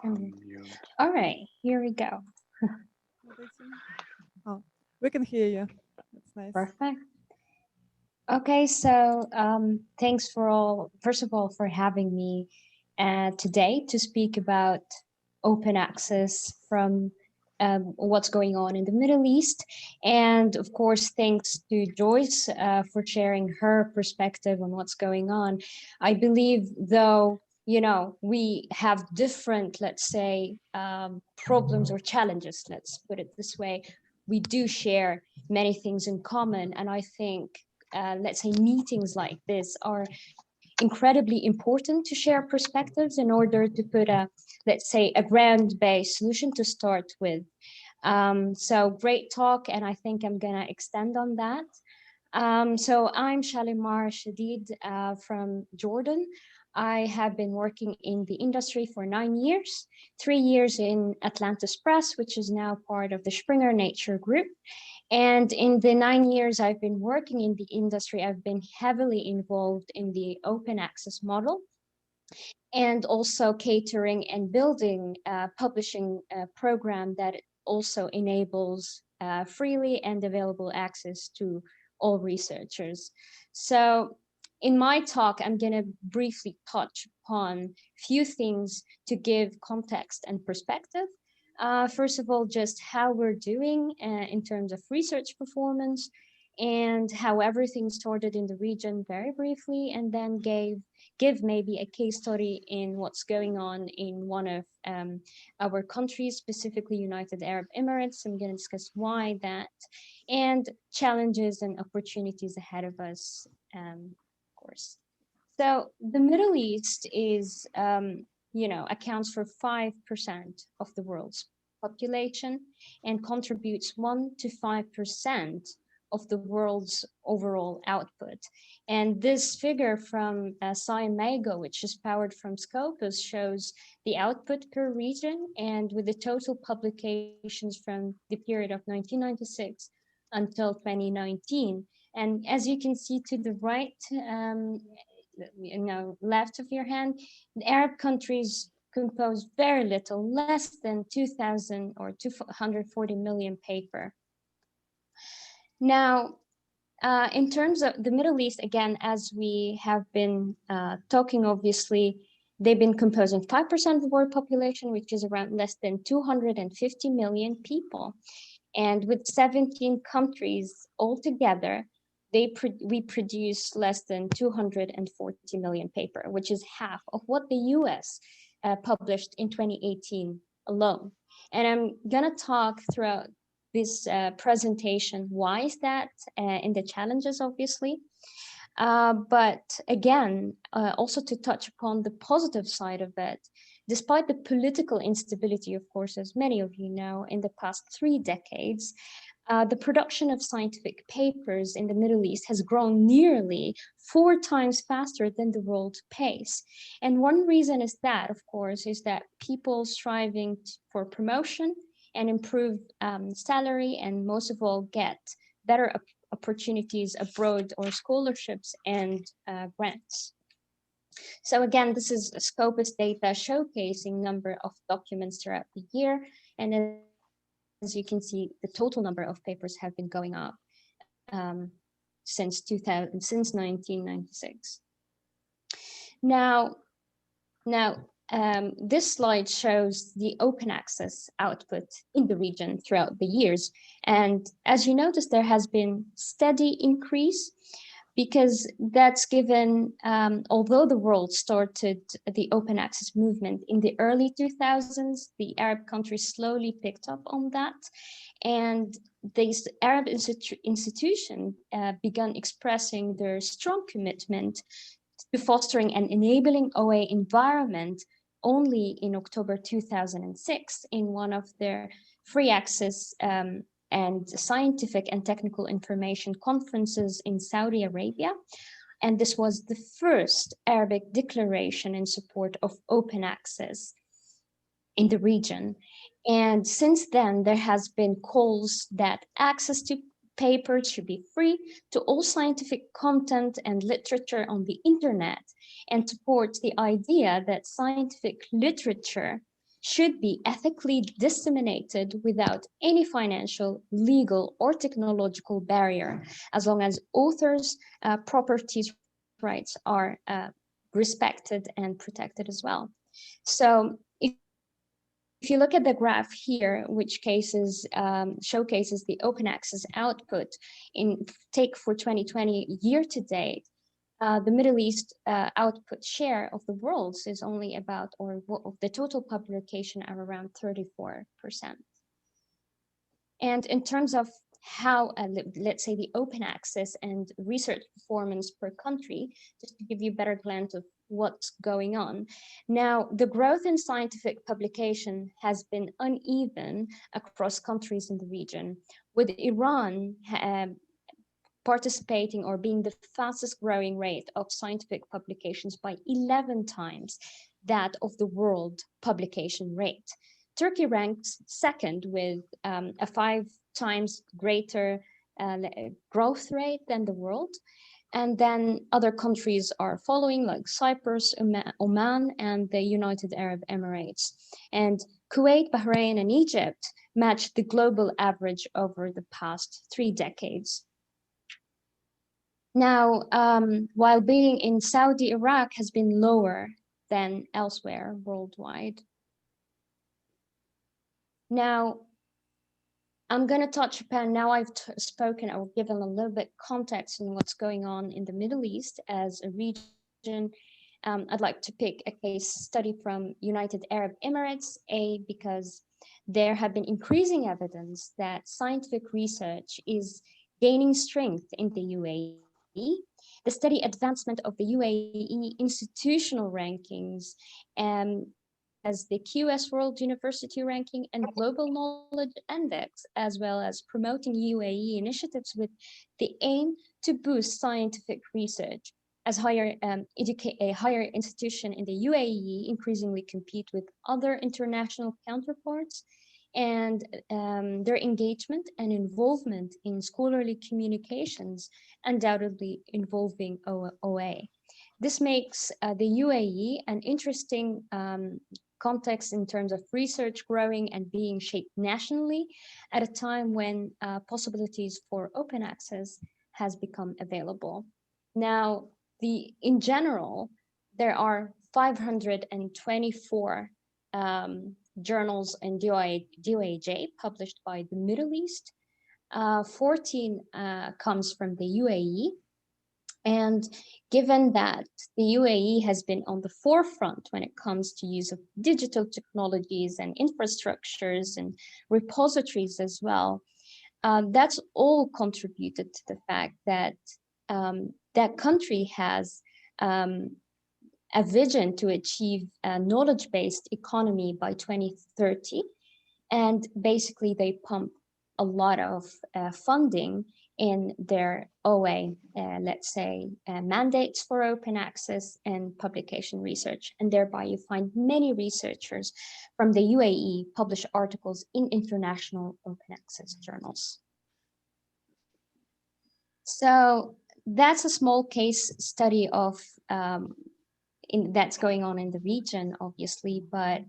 All right, here we go. Oh, we can hear you. That's nice. Perfect. Okay, so thanks first of all, for having me today to speak about open access from what's going on in the Middle East. And of course, thanks to Joyce for sharing her perspective on what's going on. I believe, though, you know, we have different, let's say, problems or challenges, let's put it this way. We do share many things in common. And I think, let's say, meetings like this are incredibly important to share perspectives in order to put a, let's say, a ground-based solution to start with. So great talk, and I think I'm gonna extend on that. So I'm Shalimar Shadid from Jordan. I have been working in the industry for 9 years, 3 years in Atlantis Press, which is now part of the Springer Nature Group. And in the 9 years I've been working in the industry, I've been heavily involved in the open access model and also catering and building a publishing program that also enables freely and available access to all researchers. So in my talk, I'm going to briefly touch upon a few things to give context and perspective. First of all, just how we're doing in terms of research performance and how everything started in the region very briefly, and then give maybe a case study in what's going on in one of our countries, specifically United Arab Emirates. I'm going to discuss why that, and challenges and opportunities ahead of us, of course. So the Middle East is, you know, accounts for 5% of the world's population and contributes 1 to 5% of the world's overall output. And this figure from SciMago, which is powered from Scopus, shows the output per region, and with the total publications from the period of 1996 until 2019. And as you can see to the right, you know, left of your hand, the Arab countries compose very little, less than 2,000 or 240 million paper. Now, in terms of the Middle East, again, as we have been talking, obviously, they've been composing 5% of the world population, which is around less than 250 million people. And with 17 countries altogether, we produce less than 240 million paper, which is half of what the US published in 2018 alone. And I'm gonna talk throughout this presentation, why is that, and the challenges, obviously. But again, also to touch upon the positive side of it, despite the political instability, of course, as many of you know, in the past 3 decades, the production of scientific papers in the Middle East has grown nearly 4 times faster than the world pace. And one reason is that, of course, is that people striving for promotion and improved salary, and most of all, get better opportunities abroad or scholarships and grants. So again, this is a Scopus data showcasing number of documents throughout the year. And as you can see, the total number of papers have been going up since 1996. Now, this slide shows the open access output in the region throughout the years. And as you notice, there has been steady increase, because that's given, although the world started the open access movement in the early 2000s, the Arab countries slowly picked up on that. And these Arab institutions began expressing their strong commitment to fostering an enabling OA environment only in October 2006 in one of their free access and scientific and technical information conferences in Saudi Arabia. And this was the first Arabic declaration in support of open access in the region. And since then, there has been calls that access to papers should be free to all scientific content and literature on the internet, and supports the idea that scientific literature should be ethically disseminated without any financial, legal, or technological barrier, as long as authors' property rights are respected and protected as well. So if you look at the graph here, which showcases the open access output take for 2020 year to date, the Middle East output share of the world's is only about, or of the total publication, are around 34%. And in terms of how, let's say, the open access and research performance per country, just to give you a better glance of what's going on. Now, the growth in scientific publication has been uneven across countries in the region, with Iran participating or being the fastest growing rate of scientific publications by 11 times that of the world publication rate. Turkey ranks second with a 5 times greater growth rate than the world. And then other countries are following, like Cyprus, Oman, and the United Arab Emirates. And Kuwait, Bahrain, and Egypt matched the global average over the past 3 decades. Now, while being in Saudi, Iraq has been lower than elsewhere worldwide. Now, I'm going to touch upon, now I've spoken, I will give them a little bit context on what's going on in the Middle East as a region. I'd like to pick a case study from United Arab Emirates, because there have been increasing evidence that scientific research is gaining strength in the UAE. The steady advancement of the UAE institutional rankings as the QS World University Ranking and Global Knowledge Index, as well as promoting UAE initiatives with the aim to boost scientific research, as a higher institution in the UAE increasingly compete with other international counterparts, and their engagement and involvement in scholarly communications undoubtedly involving OA. This makes the UAE an interesting context in terms of research growing and being shaped nationally at a time when possibilities for open access has become available. Now, in general, there are 524 journals in DOAJ published by the Middle East. 14 comes from the UAE. And given that the UAE has been on the forefront when it comes to use of digital technologies and infrastructures and repositories as well, that's all contributed to the fact that that country has a vision to achieve a knowledge-based economy by 2030. And basically they pump a lot of funding in their OA, let's say, mandates for open access and publication research. And thereby you find many researchers from the UAE publish articles in international open access journals. So that's a small case study of that's going on in the region, obviously, but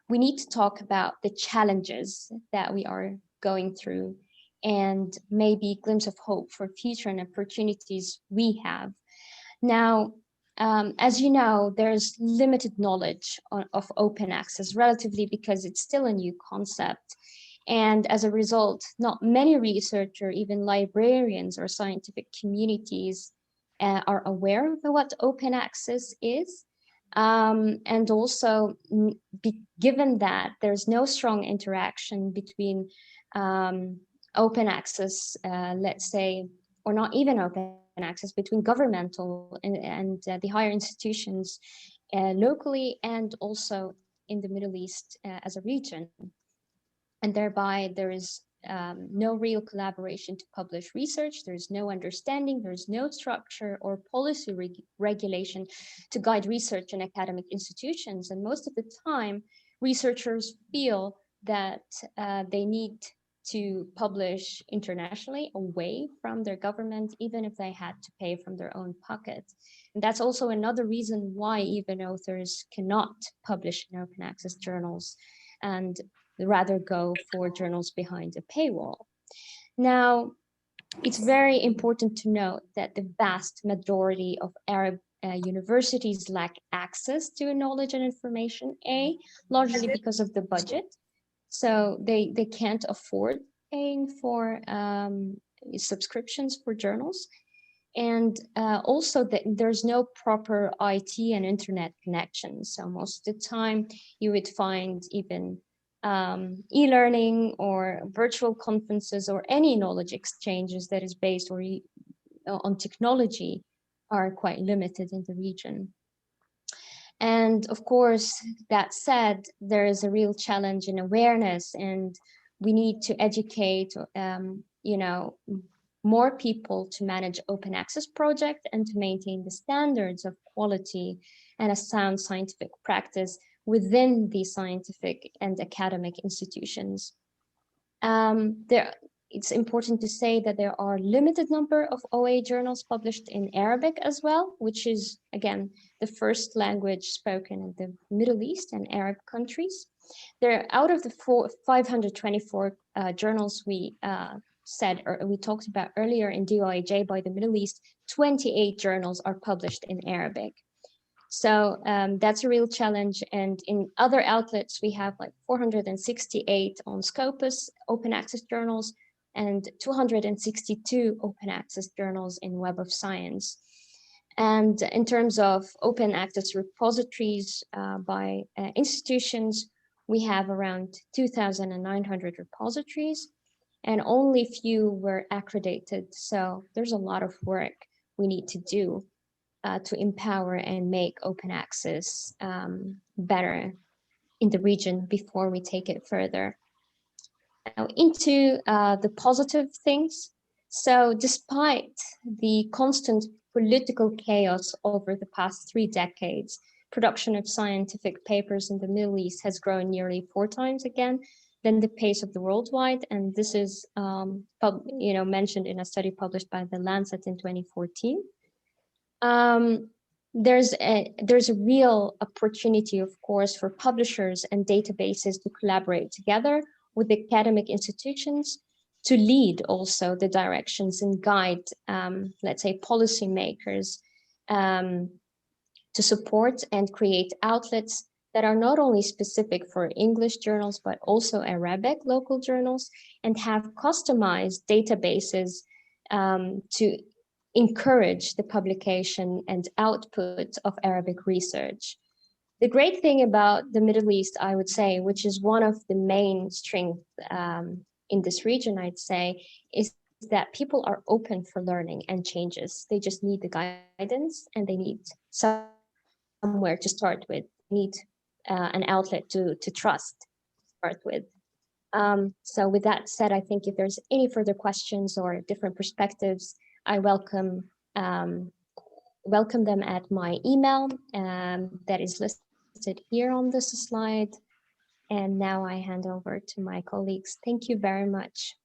we need to talk about the challenges that we are going through and maybe glimpse of hope for future and opportunities we have. Now, as you know, there's limited knowledge of open access relatively because it's still a new concept. And as a result, not many researchers, even librarians or scientific communities are aware of what open access is. And also, given that there's no strong interaction between open access, let's say, or not even open access, between governmental and the higher institutions locally and also in the Middle East as a region. And thereby there is no real collaboration to publish research, there's no understanding, there's no structure or policy regulation to guide research in academic institutions. And most of the time, researchers feel that they need to publish internationally away from their government, even if they had to pay from their own pocket. And that's also another reason why even authors cannot publish in open access journals and rather go for journals behind a paywall. Now, it's very important to note that the vast majority of Arab universities lack access to knowledge and information, largely because of the budget. So they can't afford paying for subscriptions for journals. And also there's no proper IT and internet connections. So most of the time you would find even e-learning or virtual conferences or any knowledge exchanges that is based on technology are quite limited in the region. And of course, that said, there is a real challenge in awareness, and we need to educate, more people to manage open access project and to maintain the standards of quality and a sound scientific practice within the scientific and academic institutions. It's important to say that there are limited number of OA journals published in Arabic as well, which is, again, the first language spoken in the Middle East and Arab countries. There, out of the 524 journals we talked about earlier in DOIJ by the Middle East, 28 journals are published in Arabic. So that's a real challenge. And in other outlets, we have like 468 on Scopus open access journals and 262 open access journals in Web of Science. And in terms of open access repositories by institutions, we have around 2,900 repositories, and only few were accredited. So there's a lot of work we need to do to empower and make open access better in the region before we take it further. Now into the positive things. So despite the constant political chaos over the past 3 decades, production of scientific papers in the Middle East has grown nearly 4 times again than the pace of the worldwide. And this is mentioned in a study published by The Lancet in 2014. There's a real opportunity, of course, for publishers and databases to collaborate together with academic institutions to lead also the directions and guide, let's say, policymakers to support and create outlets that are not only specific for English journals, but also Arabic local journals, and have customized databases to encourage the publication and output of Arabic research. The great thing about the Middle East, I would say, which is one of the main strengths in this region, I'd say, is that people are open for learning and changes. They just need the guidance and they need somewhere to start with, need an outlet to trust to start with. So with that said, I think if there's any further questions or different perspectives, I welcome them at my email that is listed here on this slide. And now I hand over to my colleagues. Thank you very much.